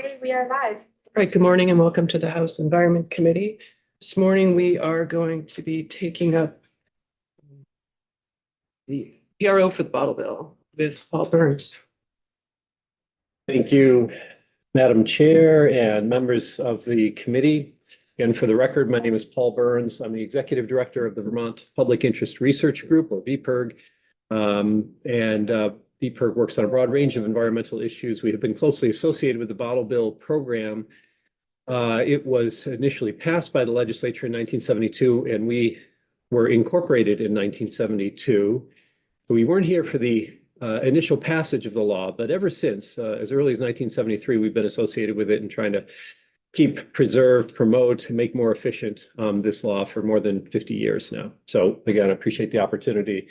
Okay, we are live. All right, good morning and welcome to the House Environment Committee. This morning, we are going to be taking up the PRO for the bottle bill with Paul Burns. Thank you, Madam Chair and members of the committee. And for the record, my name is Paul Burns. I'm the Executive Director of the Vermont Public Interest Research Group, or VPIRG. VPIRG works on a broad range of environmental issues. We have been closely associated with the bottle bill program. It was initially passed by the legislature in 1972, and we were incorporated in 1972. So we weren't here for the initial passage of the law, but ever since, as early as 1973, we've been associated with it and trying to keep, preserve, promote, and make more efficient this law for more than 50 years now. So again, I appreciate the opportunity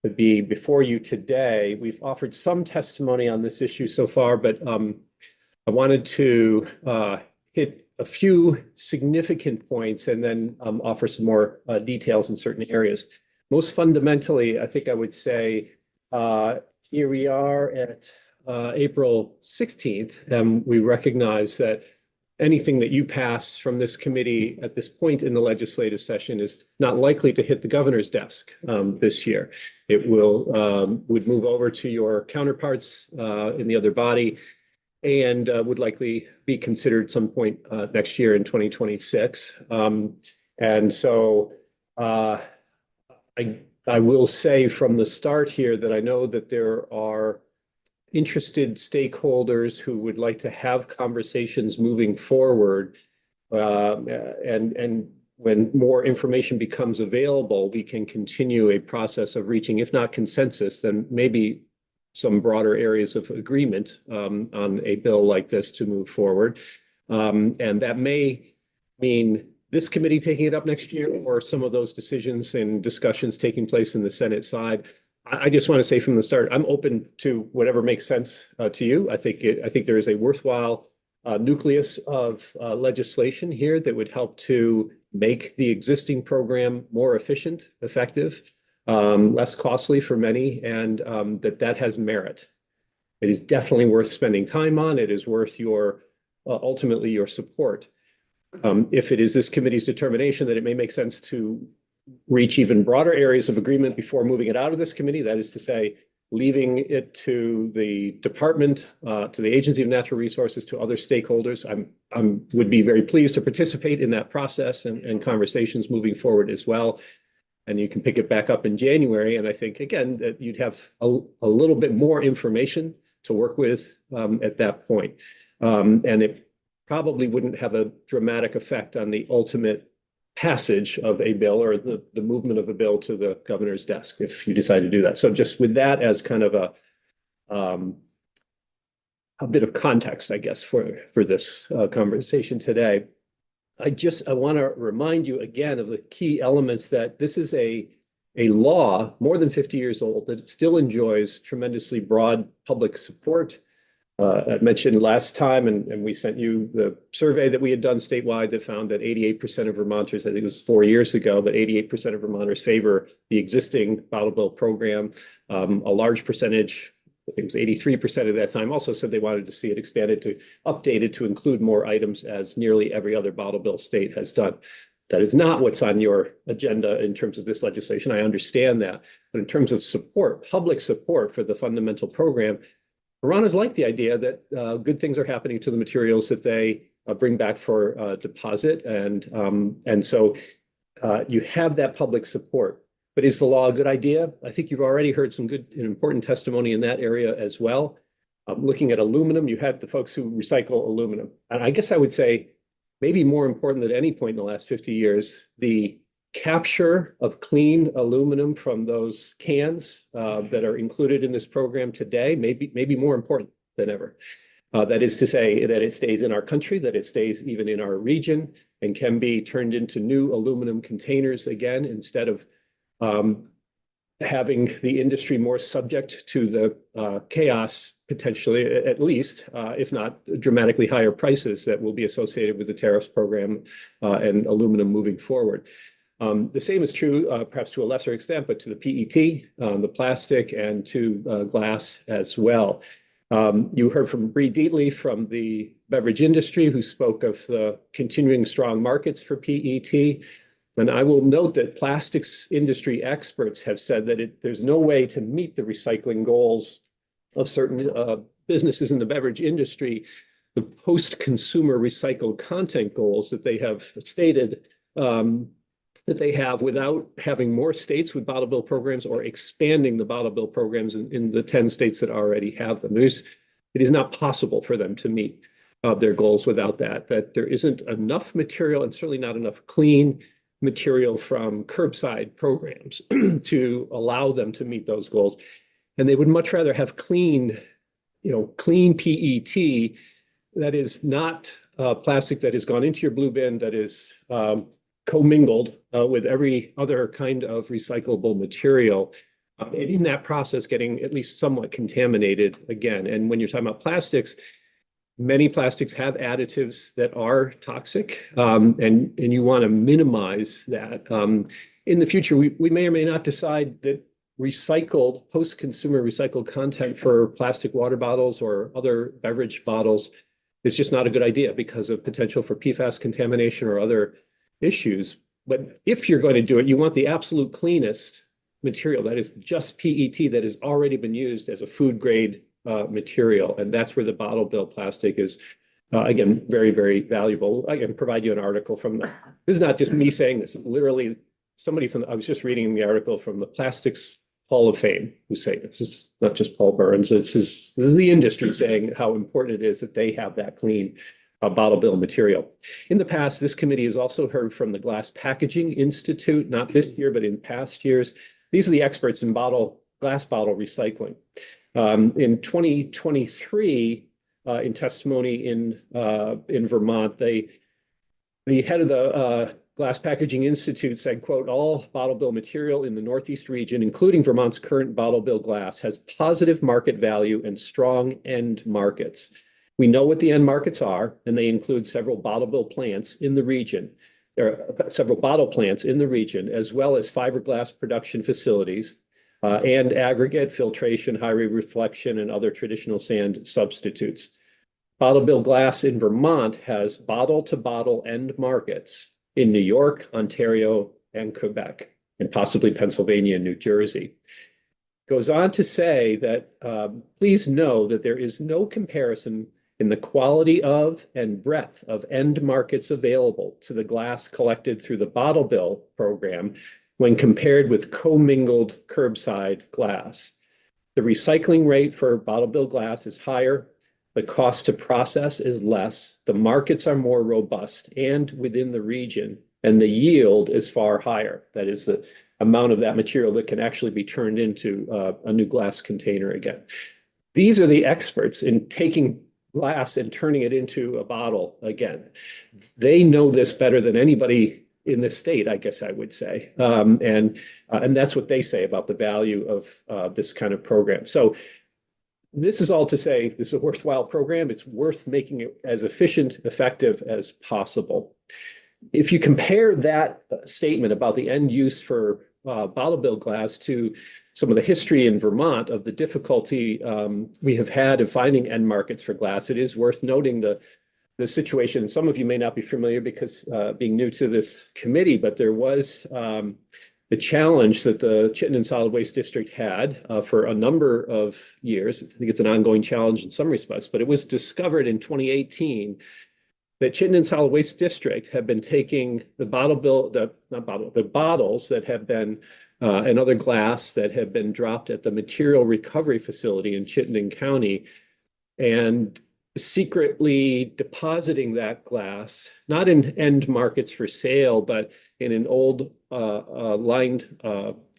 to be before you today. We've offered some testimony on this issue so far, but I wanted to hit a few significant points and then offer some more details in certain areas. Most fundamentally, I think I would say here we are at April 16th, and we recognize that anything that you pass from this committee at this point in the legislative session is not likely to hit the governor's desk this year. It would move over to your counterparts in the other body and would likely be considered some point next year in 2026. And so I will say from the start here that I know that there are interested stakeholders who would like to have conversations moving forward. And when more information becomes available, we can continue a process of reaching, if not consensus, then maybe some broader areas of agreement on a bill like this to move forward. And that may mean this committee taking it up next year, or some of those decisions and discussions taking place in the Senate side. I just want to say from the start, I'm open to whatever makes sense to you. I think there is a worthwhile nucleus of legislation here that would help to make the existing program more efficient, effective, less costly for many, and that has merit. It is definitely worth spending time on. It is worth ultimately your support. If it is this committee's determination that it may make sense to reach even broader areas of agreement before moving it out of this committee, that is to say, leaving it to the department, to the Agency of Natural Resources, to other stakeholders, I would be very pleased to participate in that process and conversations moving forward as well. And you can pick it back up in January. And I think, again, that you'd have a little bit more information to work with at that point. And it probably wouldn't have a dramatic effect on the ultimate passage of a bill or the movement of a bill to the governor's desk if you decide to do that. So just with that as kind of a bit of context, I guess, for this conversation today, I want to remind you again of the key elements that this is a law more than 50 years old, that it still enjoys tremendously broad public support. I mentioned last time, and we sent you the survey that we had done statewide that found that 88% of Vermonters, I think it was 4 years ago, but 88% of Vermonters favor the existing bottle bill program. A large percentage, I think it was 83% at that time, also said they wanted to see it updated to include more items, as nearly every other bottle bill state has done. That is not what's on your agenda in terms of this legislation. I understand that. But in terms of support, public support for the fundamental program, Vermonters like the idea that good things are happening to the materials that they bring back for deposit. And so you have that public support. But is the law a good idea? I think you've already heard some good and important testimony in that area as well. Looking at aluminum, you had the folks who recycle aluminum. And I guess I would say maybe more important than any point in the last 50 years, the capture of clean aluminum from those cans that are included in this program today may be more important than ever. That is to say that it stays in our country, that it stays even in our region, and can be turned into new aluminum containers again, instead of having the industry more subject to the chaos, potentially, at least, if not dramatically higher prices that will be associated with the tariffs program and aluminum moving forward. The same is true, perhaps to a lesser extent, but to the PET, the plastic, and to glass as well. You heard from Bree Deatley from the beverage industry, who spoke of the continuing strong markets for PET. And I will note that plastics industry experts have said that there's no way to meet the recycling goals of certain businesses in the beverage industry, the post-consumer recycled content goals that they have stated that they have, without having more states with bottle bill programs or expanding the bottle bill programs in the 10 states that already have them. It is not possible for them to meet their goals without that there isn't enough material, and certainly not enough clean material from curbside programs to allow them to meet those goals. And they would much rather have clean PET that is not plastic that has gone into your blue bin, that is commingled with every other kind of recyclable material. And in that process, getting at least somewhat contaminated again. And when you're talking about plastics, many plastics have additives that are toxic, and you want to minimize that. In the future, we may or may not decide that recycled, post-consumer recycled content for plastic water bottles or other beverage bottles is just not a good idea because of potential for PFAS contamination or other issues. But if you're going to do it, you want the absolute cleanest material, that is just PET that has already been used as a food grade material. And that's where the bottle bill plastic is, again, very, very valuable. I can provide you an article from this is not just me saying this, it's literally somebody I was just reading the article from the Plastics Hall of Fame who say this is not just Paul Burns, this is the industry saying how important it is that they have that clean bottle bill material. In the past, this committee has also heard from the Glass Packaging Institute, not this year, but in past years. These are the experts in glass bottle recycling. In 2023, in testimony in Vermont, the head of the Glass Packaging Institute said, quote, "All bottle bill material in the Northeast region, including Vermont's current bottle bill glass, has positive market value and strong end markets. We know what the end markets are, and they include several bottle bill plants in the region. There are several bottle plants in the region, as well as fiberglass production facilities, and aggregate, filtration, high-ray reflection, and other traditional sand substitutes. Bottle bill glass in Vermont has bottle-to-bottle end markets in New York, Ontario, and Quebec, and possibly Pennsylvania and New Jersey." Goes on to say that, please know that there is no comparison in the quality of and breadth of end markets available to the glass collected through the bottle bill program when compared with commingled curbside glass. The recycling rate for bottle bill glass is higher, the cost to process is less, the markets are more robust and within the region, and the yield is far higher. That is the amount of that material that can actually be turned into a new glass container again. These are the experts in taking glass and turning it into a bottle again. They know this better than anybody in the state, I guess I would say. And that's what they say about the value of this kind of program. So this is all to say this is a worthwhile program. It's worth making it as efficient, effective as possible. If you compare that statement about the end use for bottle bill glass to some of the history in Vermont of the difficulty we have had in finding end markets for glass, it is worth noting the situation. And some of you may not be familiar because being new to this committee, but there was the challenge that the Chittenden Solid Waste District had for a number of years. I think it's an ongoing challenge in some respects, but it was discovered in 2018 that Chittenden Solid Waste District had been taking the bottles that have been and other glass that have been dropped at the material recovery facility in Chittenden County and secretly depositing that glass, not in end markets for sale, but in an old lined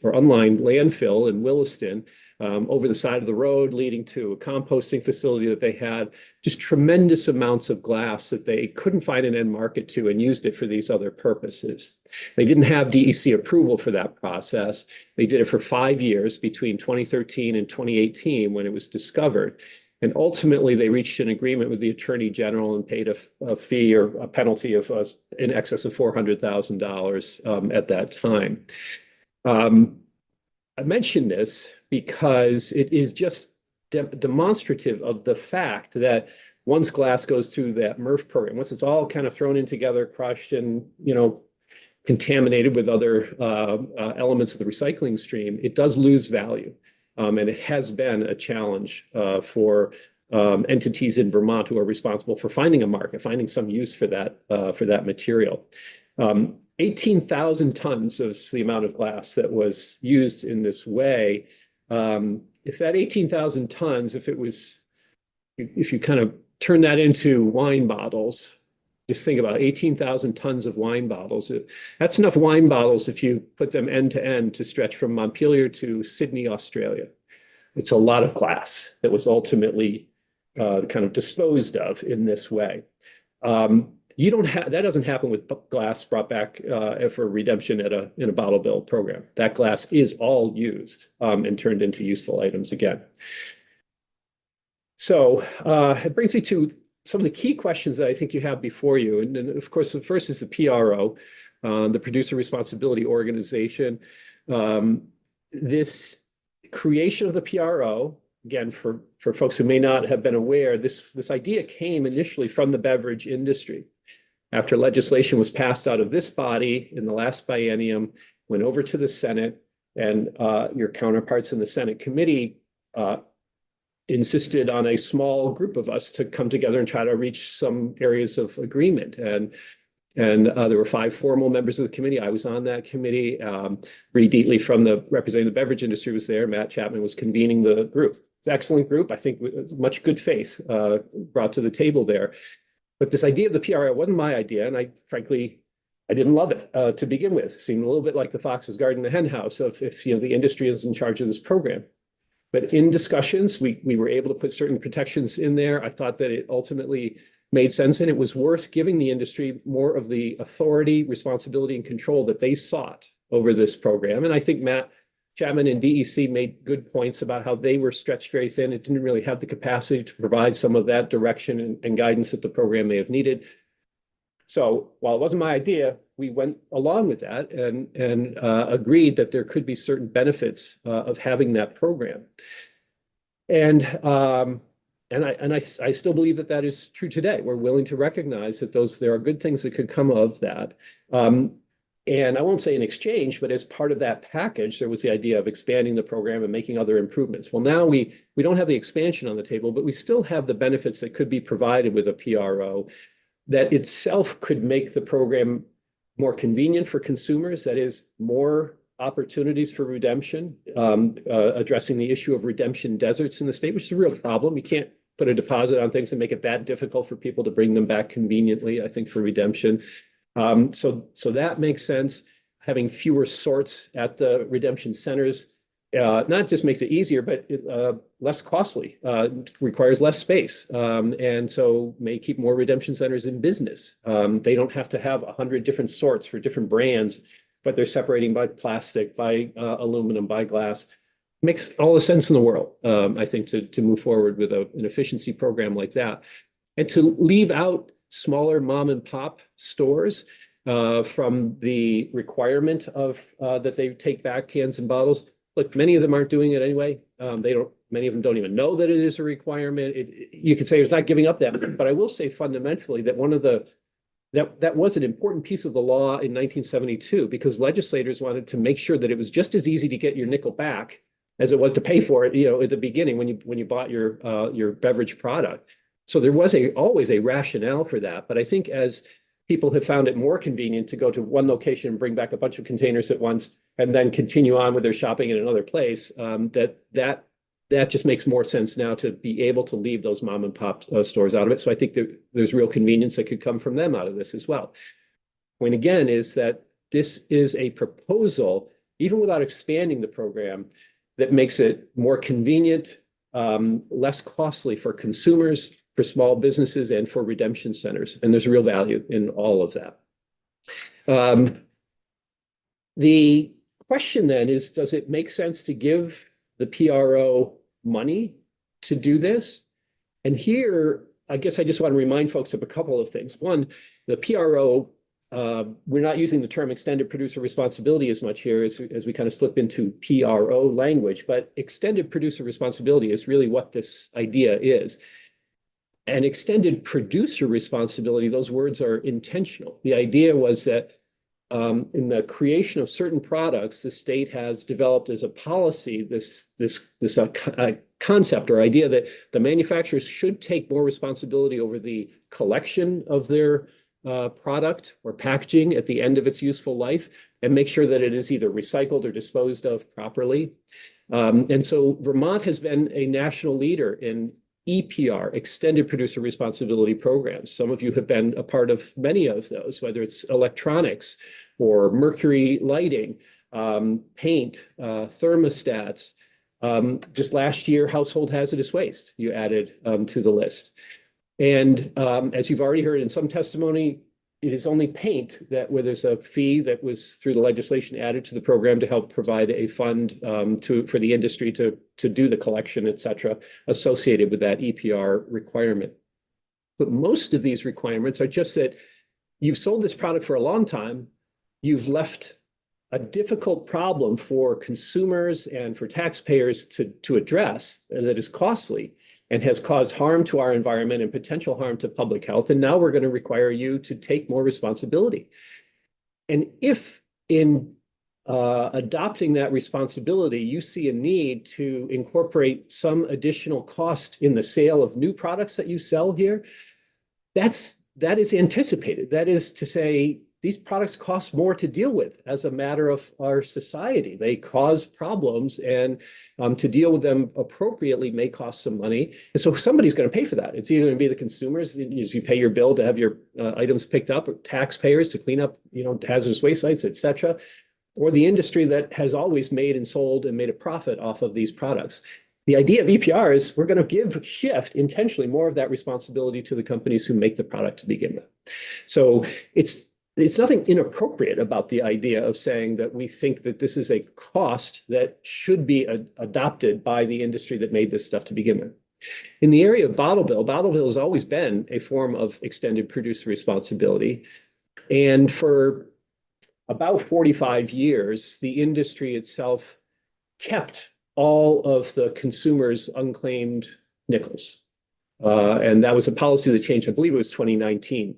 or unlined landfill in Williston over the side of the road, leading to a composting facility that they had. Just tremendous amounts of glass that they couldn't find an end market to and used it for these other purposes. They didn't have DEC approval for that process. They did it for 5 years between 2013 and 2018 when it was discovered. And ultimately, they reached an agreement with the Attorney General and paid a fee or a penalty of in excess of $400,000 at that time. I mention this because it is just demonstrative of the fact that once glass goes through that MRF program, once it's all kind of thrown in together, crushed, and contaminated with other elements of the recycling stream, it does lose value. And it has been a challenge for entities in Vermont who are responsible for finding a market, finding some use for that material. 18,000 tons is the amount of glass that was used in this way. If that 18,000 tons, if you kind of turn that into wine bottles, just think about 18,000 tons of wine bottles. That's enough wine bottles if you put them end to end to stretch from Montpelier to Sydney, Australia. It's a lot of glass that was ultimately kind of disposed of in this way. That doesn't happen with glass brought back for redemption in a bottle bill program. That glass is all used and turned into useful items again. So it brings me to some of the key questions that I think you have before you. And of course, the first is the PRO, the Producer Responsibility Organization. This creation of the PRO, again, for folks who may not have been aware, this idea came initially from the beverage industry. After legislation was passed out of this body in the last biennium, went over to the Senate, and your counterparts in the Senate committee insisted on a small group of us to come together and try to reach some areas of agreement. And there were 5 formal members of the committee. I was on that committee. Reed Deatley representing the beverage industry was there. Matt Chapman was convening the group. It's an excellent group. I think much good faith brought to the table there. But this idea of the PRO wasn't my idea, and frankly, I didn't love it to begin with. It seemed a little bit like the fox's garden, the hen house of if the industry is in charge of this program. But in discussions, we were able to put certain protections in there. I thought that it ultimately made sense, and it was worth giving the industry more of the authority, responsibility, and control that they sought over this program. And I think Matt Chapman and DEC made good points about how they were stretched very thin. It didn't really have the capacity to provide some of that direction and guidance that the program may have needed. So while it wasn't my idea, we went along with that and agreed that there could be certain benefits of having that program. And I still believe that is true today. We're willing to recognize that there are good things that could come of that. And I won't say in exchange, but as part of that package, there was the idea of expanding the program and making other improvements. Well, now we don't have the expansion on the table, but we still have the benefits that could be provided with a PRO that itself could make the program more convenient for consumers. That is, more opportunities for redemption, addressing the issue of redemption deserts in the state, which is a real problem. You can't put a deposit on things and make it that difficult for people to bring them back conveniently, I think, for redemption. So that makes sense. Having fewer sorts at the redemption centers not just makes it easier, but less costly, requires less space, and so may keep more redemption centers in business. They don't have to have 100 different sorts for different brands, but they're separating by plastic, by aluminum, by glass. Makes all the sense in the world, I think, to move forward with an efficiency program like that. And to leave out smaller mom and pop stores from the requirement of that they take back cans and bottles. Look, many of them aren't doing it anyway. Many of them don't even know that it is a requirement. You could say it's not giving up that, but I will say fundamentally that that was an important piece of the law in 1972 because legislators wanted to make sure that it was just as easy to get your nickel back as it was to pay for it, at the beginning when you bought your beverage product. So there was always a rationale for that. But I think as people have found it more convenient to go to one location and bring back a bunch of containers at once and then continue on with their shopping in another place, that just makes more sense now to be able to leave those mom and pop stores out of it. So I think there's real convenience that could come from them out of this as well. Point again is that this is a proposal, even without expanding the program, that makes it more convenient, less costly for consumers, for small businesses, and for redemption centers. And there's real value in all of that. The question then is, does it make sense to give the PRO money to do this? And here, I guess I just want to remind folks of a couple of things. One, the PRO we're not using the term extended producer responsibility as much here as we kind of slip into PRO language, but extended producer responsibility is really what this idea is. And extended producer responsibility, those words are intentional. The idea was that in the creation of certain products, the state has developed as a policy this concept or idea that the manufacturers should take more responsibility over the collection of their product or packaging at the end of its useful life and make sure that it is either recycled or disposed of properly. And so Vermont has been a national leader in EPR, extended producer responsibility programs. Some of you have been a part of many of those, whether it's electronics or mercury lighting, paint, thermostats. Just last year, household hazardous waste you added to the list. And as you've already heard in some testimony, it is only paint that where there's a fee that was through the legislation added to the program to help provide a fund for the industry to do the collection, et cetera, associated with that EPR requirement. But most of these requirements are just that you've sold this product for a long time, you've left a difficult problem for consumers and for taxpayers to address that is costly and has caused harm to our environment and potential harm to public health. And now we're going to require you to take more responsibility. And if in adopting that responsibility, you see a need to incorporate some additional cost in the sale of new products that you sell here, that is anticipated. That is to say, these products cost more to deal with as a matter of our society. They cause problems, and to deal with them appropriately may cost some money. And so somebody's going to pay for that. It's either going to be the consumers, as you pay your bill to have your items picked up, or taxpayers to clean up, hazardous waste sites, et cetera, or the industry that has always made and sold and made a profit off of these products. The idea of EPR is we're going to shift intentionally more of that responsibility to the companies who make the product to begin with. So it's nothing inappropriate about the idea of saying that we think that this is a cost that should be adopted by the industry that made this stuff to begin with. In the area of bottle bill has always been a form of extended producer responsibility. And for about 45 years, the industry itself kept all of the consumers' unclaimed nickels. And that was a policy that changed, I believe it was 2019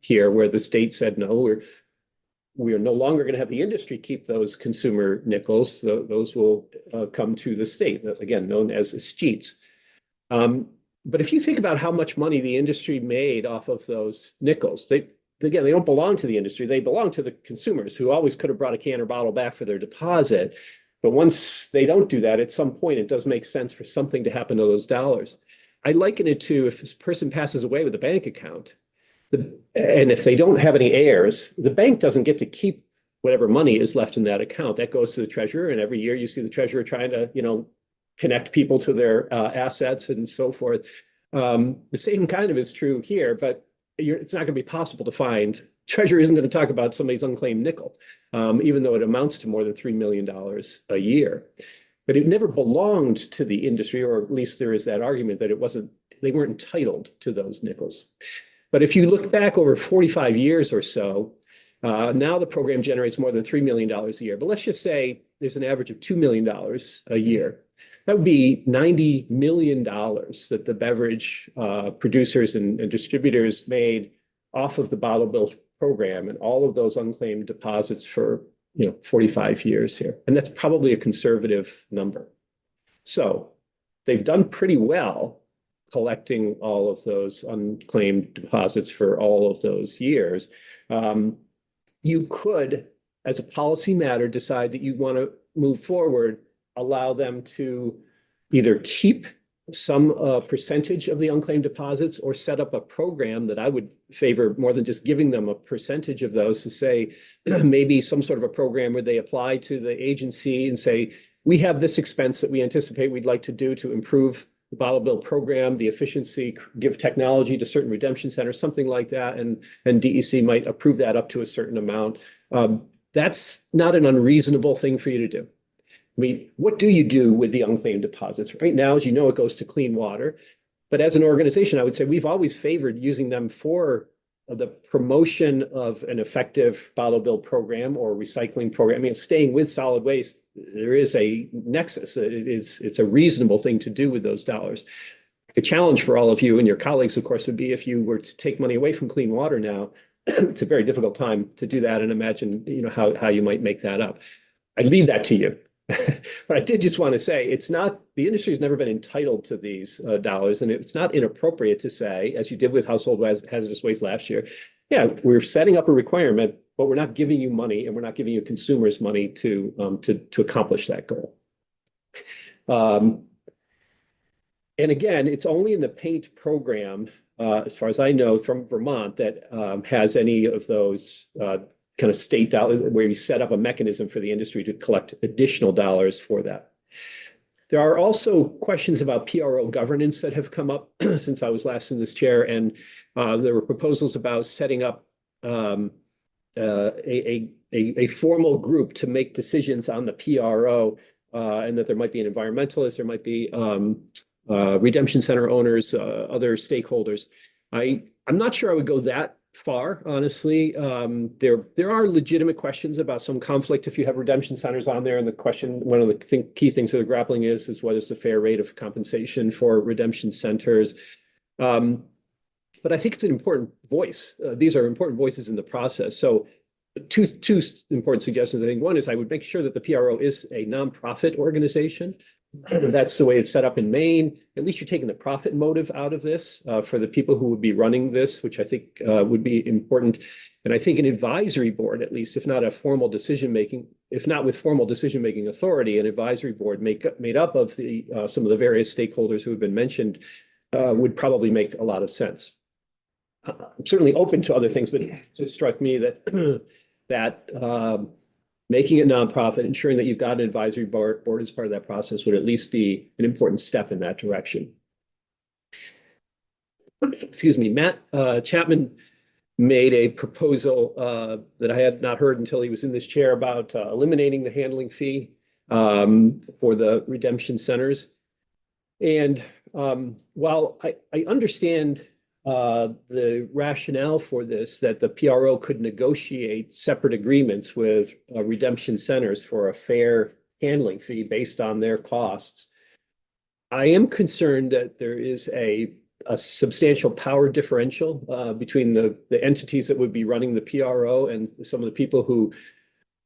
here, where the state said, no, we are no longer going to have the industry keep those consumer nickels. Those will come to the state, again, known as escheats. But if you think about how much money the industry made off of those nickels, they don't belong to the industry. They belong to the consumers who always could have brought a can or bottle back for their deposit. But once they don't do that, at some point, it does make sense for something to happen to those dollars. I liken it to if this person passes away with a bank account, and if they don't have any heirs, the bank doesn't get to keep whatever money is left in that account. That goes to the treasurer, and every year you see the treasurer trying to, connect people to their assets and so forth. The same kind of is true here, but it's not going to be possible to find. Treasurer isn't going to talk about somebody's unclaimed nickel, even though it amounts to more than $3 million a year. But it never belonged to the industry, or at least there is that argument that they weren't entitled to those nickels. But if you look back over 45 years or so, now the program generates more than $3 million a year. But let's just say there's an average of $2 million a year. That would be $90 million that the beverage producers and distributors made off of the bottle bill program and all of those unclaimed deposits for 45 years here. And that's probably a conservative number. So they've done pretty well collecting all of those unclaimed deposits for all of those years. You could, as a policy matter, decide that you want to move forward, allow them to either keep some percentage of the unclaimed deposits or set up a program that I would favor more than just giving them a percentage of those, to say maybe some sort of a program where they apply to the agency and say, we have this expense that we anticipate we'd like to do to improve the bottle bill program, the efficiency, give technology to certain redemption centers, something like that. And DEC might approve that up to a certain amount. That's not an unreasonable thing for you to do. I mean, what do you do with the unclaimed deposits? Right now, as you know, it goes to clean water. But as an organization, I would say we've always favored using them for the promotion of an effective bottle bill program or recycling program. I mean, staying with solid waste, there is a nexus. It's a reasonable thing to do with those dollars. A challenge for all of you and your colleagues, of course, would be if you were to take money away from clean water now. It's a very difficult time to do that, and imagine, how you might make that up. I leave that to you. But I did just want to say, the industry has never been entitled to these dollars, and it's not inappropriate to say, as you did with household hazardous waste last year, yeah, we're setting up a requirement, but we're not giving you money, and we're not giving you consumers money to accomplish that goal. And again, it's only in the PAINT program, as far as I know, from Vermont, that has any of those kind of state dollars where you set up a mechanism for the industry to collect additional dollars for that. There are also questions about PRO governance that have come up since I was last in this chair, and there were proposals about setting up a formal group to make decisions on the PRO, and that there might be an environmentalist, there might be redemption center owners, other stakeholders. I'm not sure I would go that far, honestly. There are legitimate questions about some conflict if you have redemption centers on there, and one of the key things that they're grappling is what is the fair rate of compensation for redemption centers. But I think it's an important voice. These are important voices in the process. So two important suggestions. I think one is I would make sure that the PRO is a nonprofit organization. That's the way it's set up in Maine. At least you're taking the profit motive out of this for the people who would be running this, which I think would be important. And I think an advisory board, at least, if not with formal decision-making authority, an advisory board made up of some of the various stakeholders who have been mentioned would probably make a lot of sense. I'm certainly open to other things, but it just struck me that making it nonprofit, ensuring that you've got an advisory board as part of that process would at least be an important step in that direction. Excuse me, Matt Chapman made a proposal that I had not heard until he was in this chair about eliminating the handling fee for the redemption centers. And while I understand the rationale for this, that the PRO could negotiate separate agreements with redemption centers for a fair handling fee based on their costs, I am concerned that there is a substantial power differential between the entities that would be running the PRO and some of the people who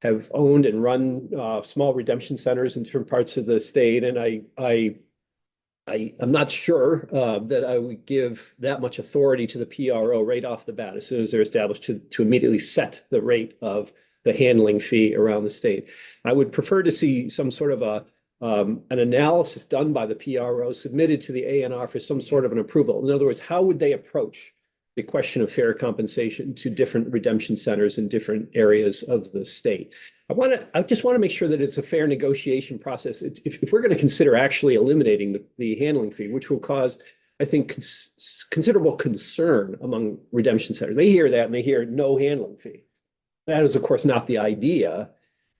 have owned and run small redemption centers in different parts of the state. And I'm not sure that I would give that much authority to the PRO right off the bat, as soon as they're established, to immediately set the rate of the handling fee around the state. I would prefer to see some sort of an analysis done by the PRO submitted to the ANR for some sort of an approval. In other words, how would they approach the question of fair compensation to different redemption centers in different areas of the state? I just want to make sure that it's a fair negotiation process. If we're going to consider actually eliminating the handling fee, which will cause, I think, considerable concern among redemption centers. They hear that and they hear no handling fee. That is, of course, not the idea.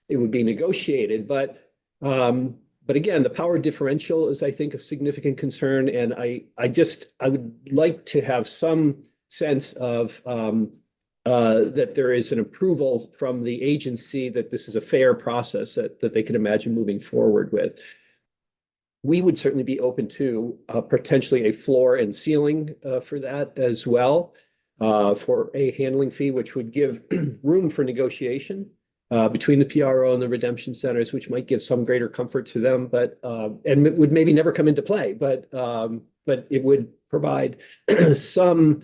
It would be negotiated, but again, the power differential is, I think, a significant concern, and I would like to have some sense of that there is an approval from the agency that this is a fair process that they can imagine moving forward with. We would certainly be open to potentially a floor and ceiling for that as well, for a handling fee, which would give room for negotiation between the PRO and the redemption centers, which might give some greater comfort to them, and it would maybe never come into play, but it would provide some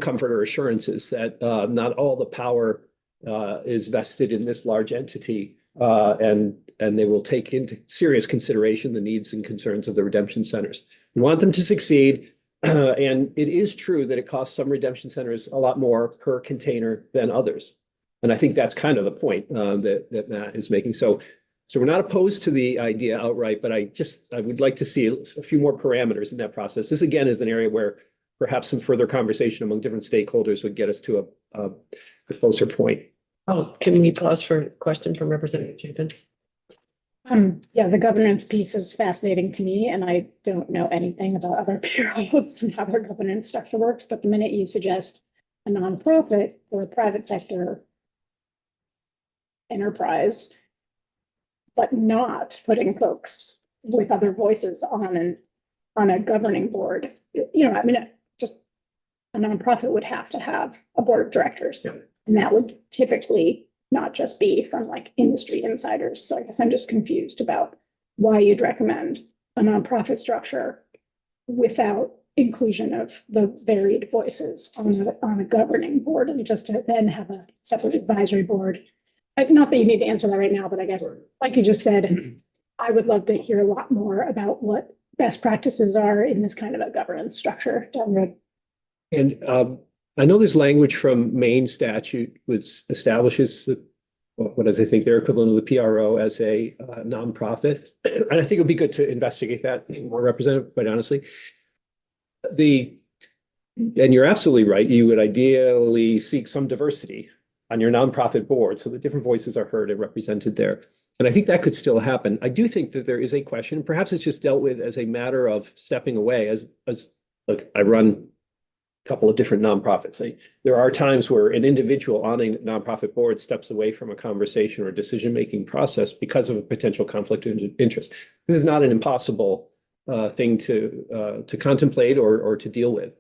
comfort or assurances that not all the power is vested in this large entity, and they will take into serious consideration the needs and concerns of the redemption centers. We want them to succeed, and it is true that it costs some redemption centers a lot more per container than others. And I think that's kind of the point that Matt is making. So we're not opposed to the idea outright, but I would like to see a few more parameters in that process. This, again, is an area where perhaps some further conversation among different stakeholders would get us to a closer point. Oh, can we pause for a question from Representative Chapin? Yeah, the governance piece is fascinating to me, and I don't know anything about other bureaus and how their governance structure works, but the minute you suggest a nonprofit or a private sector enterprise, but not putting folks with other voices on a governing board, I mean, just a nonprofit would have to have a board of directors. Yeah. And that would typically not just be from like industry insiders. So I guess I'm just confused about why you'd recommend a nonprofit structure without inclusion of the varied voices on a governing board, and just to then have a separate advisory board. Not that you need to answer that right now, but I guess, like you just said, I would love to hear a lot more about what best practices are in this kind of a governance structure down the road. And I know there's language from Maine statute which establishes what is, I think, their equivalent of the PRO as a nonprofit. And I think it would be good to investigate that more, Representative, quite honestly. And you're absolutely right. You would ideally seek some diversity on your nonprofit board so that different voices are heard and represented there. And I think that could still happen. I do think that there is a question, perhaps it's just dealt with as a matter of stepping away as look, I run couple of different nonprofits. There are times where an individual on a nonprofit board steps away from a conversation or decision-making process because of a potential conflict of interest. This is not an impossible thing to contemplate or to deal with.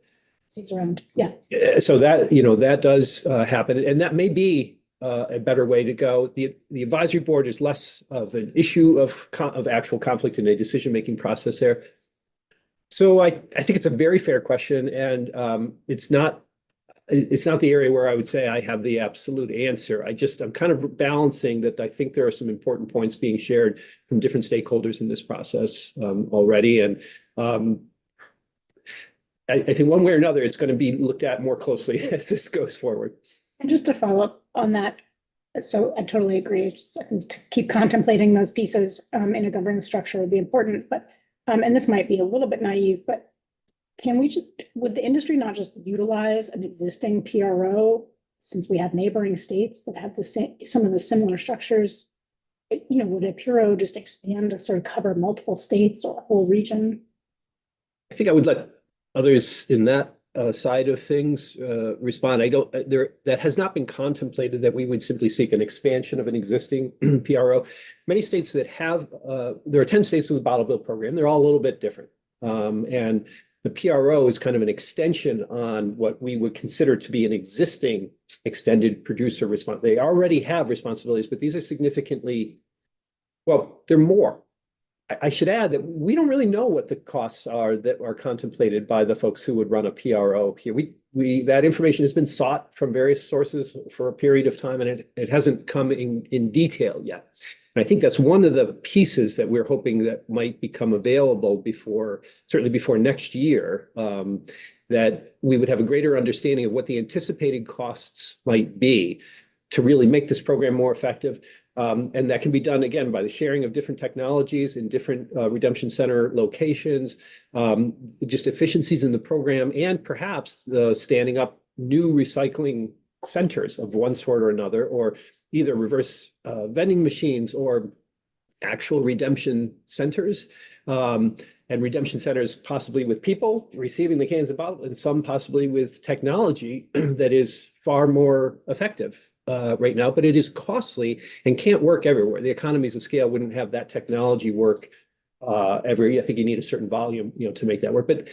Sees around, yeah. So that, that does happen, and that may be a better way to go. The advisory board is less of an issue of actual conflict in a decision-making process there. So I think it's a very fair question, and it's not the area where I would say I have the absolute answer. I'm kind of balancing that. I think there are some important points being shared from different stakeholders in this process already, and I think one way or another it's going to be looked at more closely as this goes forward. And just to follow up on that, so I totally agree. Just to keep contemplating those pieces in a governance structure would be important, but. And this might be a little bit naive, but would the industry not just utilize an existing PRO, since we have neighboring states that have some of the similar structures? Would a PRO just expand to sort of cover multiple states or a whole region? I think I would let others in that side of things respond. That has not been contemplated that we would simply seek an expansion of an existing PRO. Many states that have, there are 10 states with a bottle bill program. They're all a little bit different. And the PRO is kind of an extension on what we would consider to be an existing extended producer response. They already have responsibilities, but these are significantly, well, they're more. I should add that we don't really know what the costs are that are contemplated by the folks who would run a PRO here. That information has been sought from various sources for a period of time, and it hasn't come in detail yet. And I think that's one of the pieces that we're hoping that might become available certainly before next year, that we would have a greater understanding of what the anticipated costs might be to really make this program more effective. And that can be done, again, by the sharing of different technologies in different redemption center locations, just efficiencies in the program, and perhaps the standing up new recycling centers of one sort or another, or either reverse vending machines or actual redemption centers. And redemption centers possibly with people receiving the cans and bottles, and some possibly with technology that is far more effective right now, but it is costly and can't work everywhere. The economies of scale wouldn't have that technology work I think you need a certain volume, to make that work. But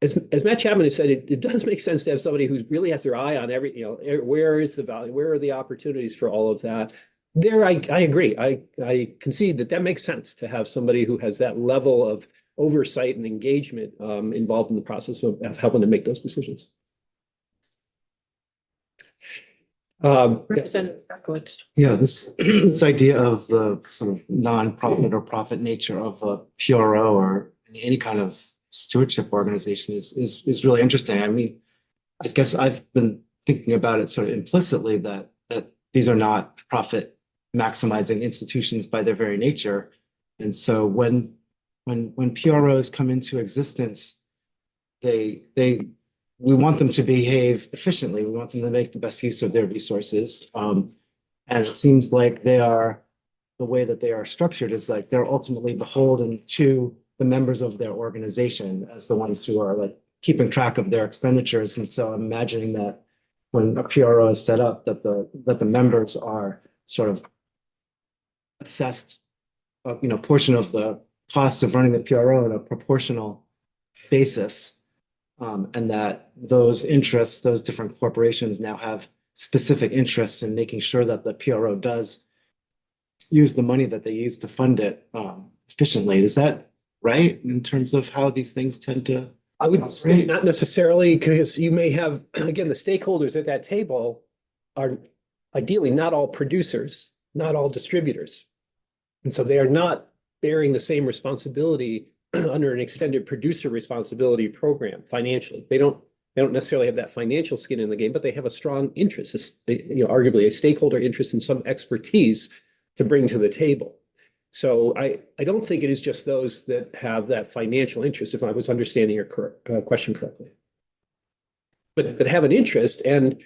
as Matt Chapman has said, it does make sense to have somebody who really has their eye on where is the value, where are the opportunities for all of that. There, I agree. I concede that makes sense to have somebody who has that level of oversight and engagement involved in the process of helping to make those decisions. Representative Berkowitz. Yeah, this idea of the sort of non-profit or profit nature of a PRO or any kind of stewardship organization is really interesting. I mean, I guess I've been thinking about it sort of implicitly that these are not profit maximizing institutions by their very nature. And so when PROs come into existence, we want them to behave efficiently. We want them to make the best use of their resources. And it seems like they are the way that they are structured is like they're ultimately beholden to the members of their organization as the ones who are like keeping track of their expenditures. And so I'm imagining that when a PRO is set up, that the members are sort of assessed a portion of the costs of running the PRO on a proportional basis. And that those interests, those different corporations now have specific interests in making sure that the PRO does use the money that they use to fund it efficiently. Is that right in terms of how these things tend to? I would say not necessarily, because you may have, again, the stakeholders at that table are ideally not all producers, not all distributors. And so they are not bearing the same responsibility under an extended producer responsibility program financially. They don't necessarily have that financial skin in the game, but they have a strong interest, arguably a stakeholder interest in some expertise to bring to the table. So I don't think it is just those that have that financial interest, if I was understanding your question correctly. But have an interest and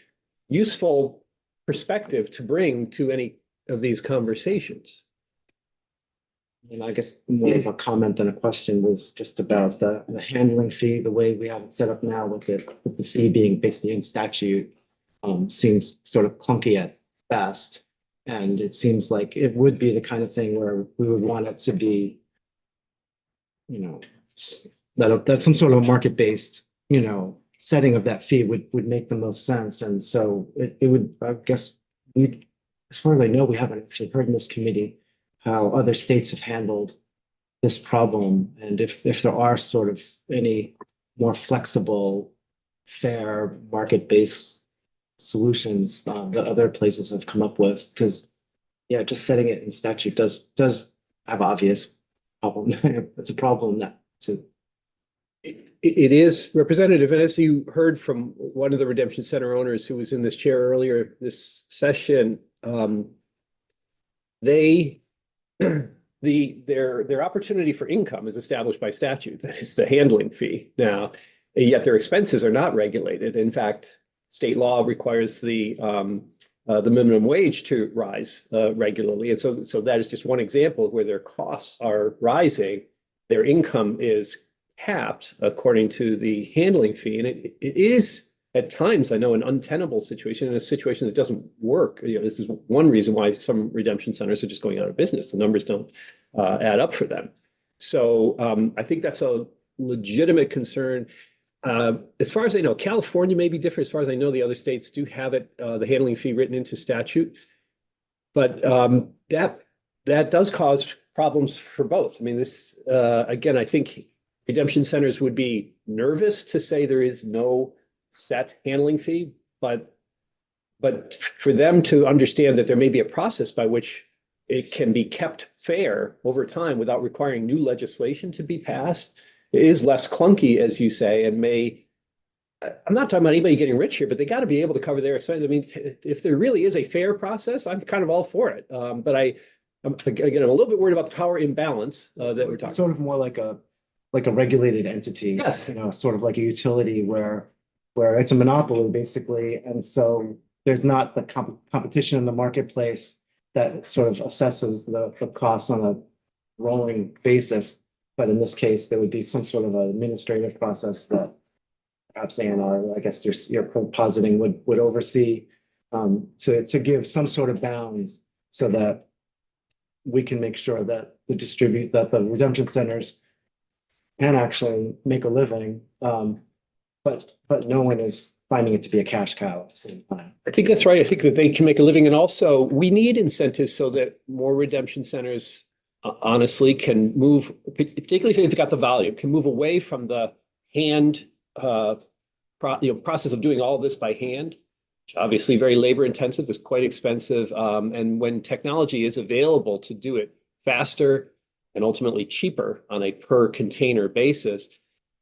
useful perspective to bring to any of these conversations. And I guess more of a comment than a question was just about the handling fee, the way we have it set up now with the fee being basically in statute, seems sort of clunky at best. And it seems like it would be the kind of thing where we would want it to be, that some sort of market-based, setting of that fee would make the most sense. And so it would, I guess, as far as I know, we haven't actually heard in this committee how other states have handled this problem. And if there are sort of any more flexible, fair, market-based solutions that other places have come up with, because just setting it in statute does have obvious problem. It's a problem that it is representative. And as you heard from one of the Redemption Center owners who was in this chair earlier this session, their opportunity for income is established by statute. That is the handling fee. Now, yet their expenses are not regulated. In fact, state law requires the minimum wage to rise regularly. And so that is just one example of where their costs are rising. Their income is capped according to the handling fee. And it is at times, I know, an untenable situation, and a situation that doesn't work. This is one reason why some redemption centers are just going out of business. The numbers don't add up for them. So I think that's a legitimate concern. As far as I know, California may be different. As far as I know, the other states do have it, the handling fee written into statute. But that does cause problems for both. I mean, this, again, I think redemption centers would be nervous to say there is no set handling fee, but for them to understand that there may be a process by which it can be kept fair over time without requiring new legislation to be passed is less clunky, as you say, and I'm not talking about anybody getting rich here, but they got to be able to cover their expenses. I mean, if there really is a fair process, I'm kind of all for it. But I'm a little bit worried about the power imbalance that we're talking. Sort of more like a regulated entity. Yes. Sort of like a utility where it's a monopoly basically. And so there's not the competition in the marketplace that sort of assesses the costs on a rolling basis. But in this case, there would be some sort of an administrative process that perhaps A&R, I guess you're positing would oversee to give some sort of bounds so that we can make sure that the redemption centers can actually make a living, but no one is finding it to be a cash cow at the same time. I think that's right. I think that they can make a living. And also we need incentives so that more redemption centers honestly can move, particularly if they've got the volume, can move away from the hand process of doing all of this by hand, which obviously very labor intensive, is quite expensive. And when technology is available to do it faster and ultimately cheaper on a per container basis,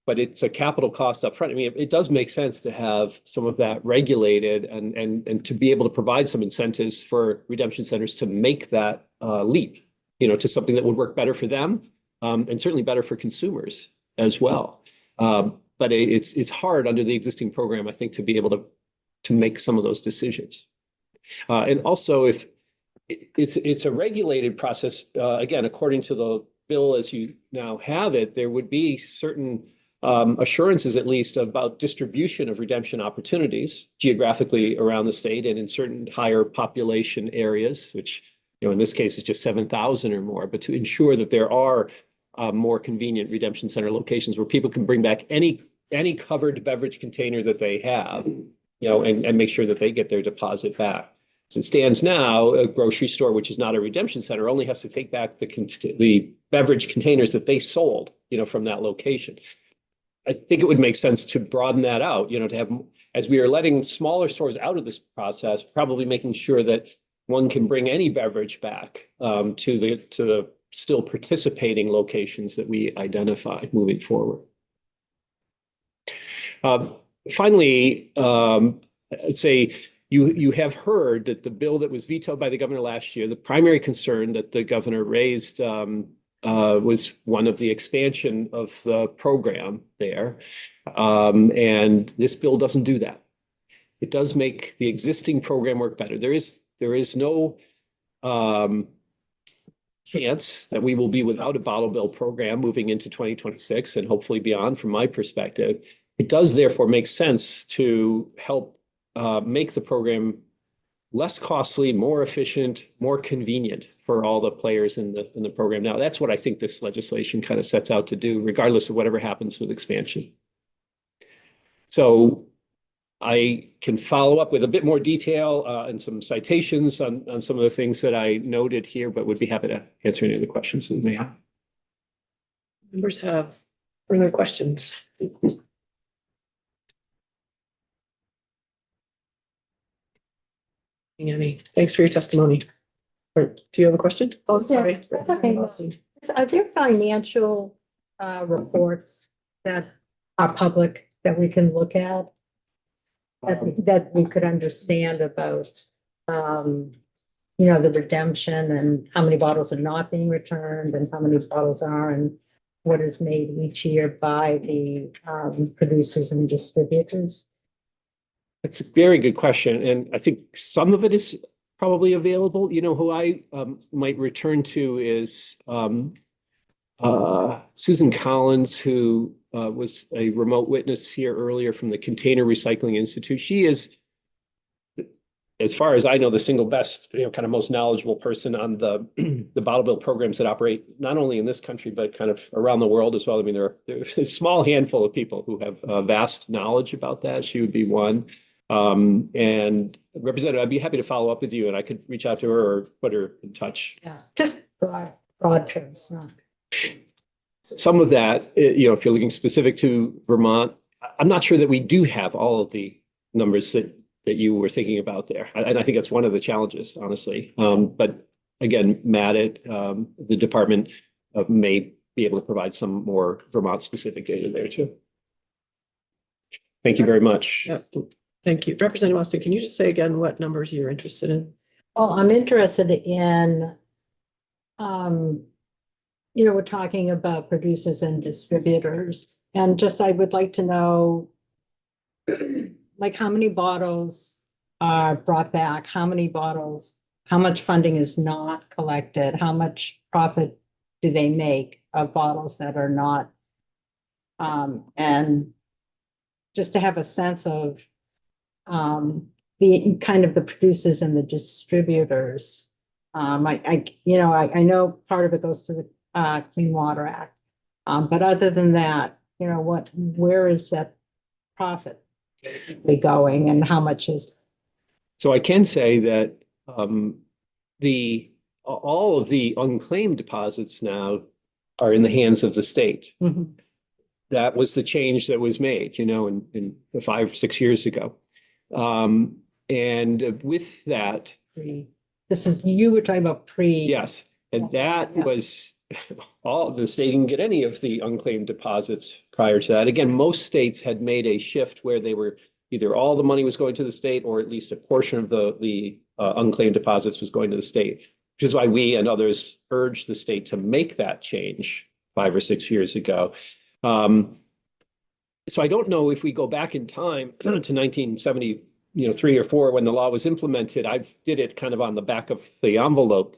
but it's a capital cost up front. I mean, it does make sense to have some of that regulated and to be able to provide some incentives for redemption centers to make that leap, to something that would work better for them and certainly better for consumers as well. But it's hard under the existing program, I think, to be able to make some of those decisions. And also, if it's a regulated process. Again, according to the bill as you now have it, there would be certain assurances, at least, about distribution of redemption opportunities geographically around the state and in certain higher population areas, which, in this case is just 7,000 or more, but to ensure that there are more convenient redemption center locations where people can bring back any covered beverage container that they have, and make sure that they get their deposit back. As it stands now, a grocery store, which is not a redemption center, only has to take back the beverage containers that they sold, from that location. I think it would make sense to broaden that out, to have, as we are letting smaller stores out of this process, probably making sure that one can bring any beverage back to the still participating locations that we identify moving forward. Finally, I'd say you have heard that the bill that was vetoed by the governor last year, the primary concern that the governor raised was one of the expansion of the program there. And this bill doesn't do that. It does make the existing program work better. There is no chance that we will be without a bottle bill program moving into 2026 and hopefully beyond, from my perspective. It does therefore make sense to help make the program less costly, more efficient, more convenient for all the players in the program. Now, that's what I think this legislation kind of sets out to do, regardless of whatever happens with expansion. So I can follow up with a bit more detail and some citations on some of the things that I noted here, but would be happy to answer any of the questions that you may have. Members have further questions? Any? Thanks for your testimony. Do you have a question? Oh, Sorry. yeah, that's okay. Are there financial reports that are public that we can look at? That we could understand about, the redemption and how many bottles are not being returned and how many bottles are and what is made each year by the producers and distributors? It's a very good question. And I think some of it is probably available. Who I might return to is Susan Collins, who was a remote witness here earlier from the Container Recycling Institute. She is, as far as I know, the single best, kind of most knowledgeable person on the bottle bill programs that operate not only in this country, but kind of around the world as well. I mean, there's a small handful of people who have vast knowledge about that. She would be one. And Representative, I'd be happy to follow up with you, and I could reach out to her or put her in touch. Yeah, just broad terms, not. Some of that, if you're looking specific to Vermont, I'm not sure that we do have all of the numbers that you were thinking about there. And I think that's one of the challenges, honestly. But again, Matt at the department may be able to provide some more Vermont specific data there too. Thank you very much. Yeah. Thank you. Representative Austin, can you just say again what numbers you're interested in? Well, I'm interested in, we're talking about producers and distributors, and just I would like to know, like, how many bottles are brought back, how many bottles, how much funding is not collected, how much profit do they make of bottles that are not, and just to have a sense of the kind of the producers and the distributors. I know part of it goes to the Clean Water Act, but other than that, where is that profit going and how much is? So I can say that all of the unclaimed deposits now are in the hands of the state. Mm-hmm. That was the change that was made, in 5 or 6 years ago. And with that, You were talking about yes, and that was the state didn't get any of the unclaimed deposits prior to that. Again, most states had made a shift where they were either all the money was going to the state or at least a portion of the unclaimed deposits was going to the state, which is why we and others urged the state to make that change 5 or 6 years ago. So I don't know if we go back in time to 1970, 3 or 4 when the law was implemented. I did it kind of on the back of the envelope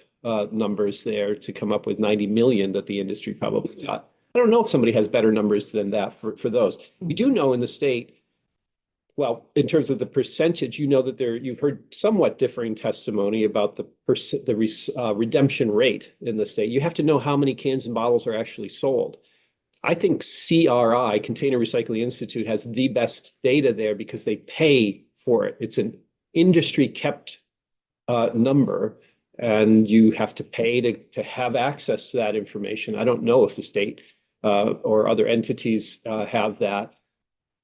numbers there to come up with 90 million that the industry probably got. I don't know if somebody has better numbers than that for those. We do know in the state, well, in terms of the percentage, you know that you've heard somewhat differing testimony about the redemption rate in the state. You have to know how many cans and bottles are actually sold. I think CRI, Container Recycling Institute, has the best data there because they pay for it. It's an industry kept number, and you have to pay to have access to that information. I don't know if the state or other entities have that.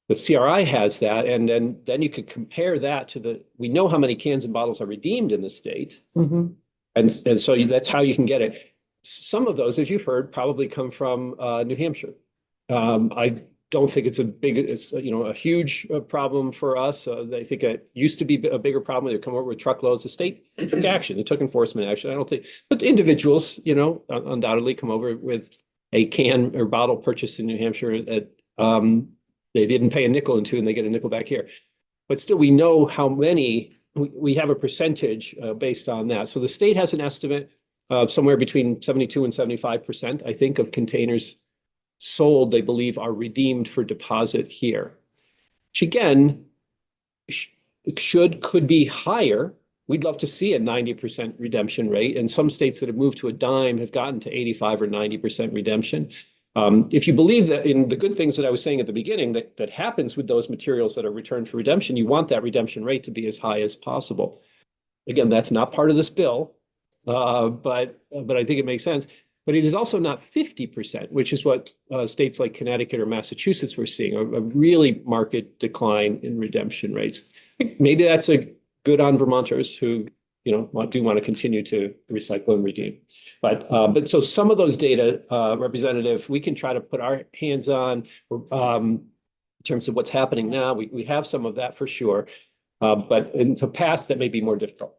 The CRI has that, and then you could compare that to we know how many cans and bottles are redeemed in the state. Mhm. And so that's how you can get it. Some of those, as you've heard, probably come from New Hampshire. I don't think it's a huge problem for us. I think it used to be a bigger problem. They'd come over with truckloads. The state took action. It took enforcement action. I don't think, but individuals, undoubtedly come over with a can or bottle purchased in New Hampshire that they didn't pay a nickel into, and they get a nickel back here. But still, we know how many. We have a percentage based on that. So the state has an estimate of somewhere between 72 and 75%, I think, of containers sold, they believe, are redeemed for deposit here. Which again, could be higher. We'd love to see a 90% redemption rate. And some states that have moved to a dime have gotten to 85 or 90% redemption. If you believe that in the good things that I was saying at the beginning, that happens with those materials that are returned for redemption, you want that redemption rate to be as high as possible. Again, that's not part of this bill, but I think it makes sense. But it is also not 50%, which is what states like Connecticut or Massachusetts were seeing, a really marked decline in redemption rates. Maybe that's a good on Vermonters who do want to continue to recycle and redeem. But so some of those data, Representative, we can try to put our hands on in terms of what's happening now. We have some of that for sure, but in the past that may be more difficult.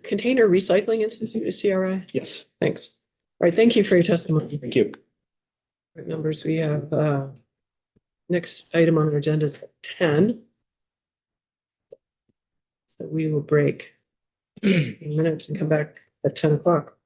Container Recycling Institute is CRI? Yes, Thanks. All right, thank you for your testimony. thank you. Right, members, we have next item on our agenda is 10. So we will break in minutes and come back at 10 o'clock.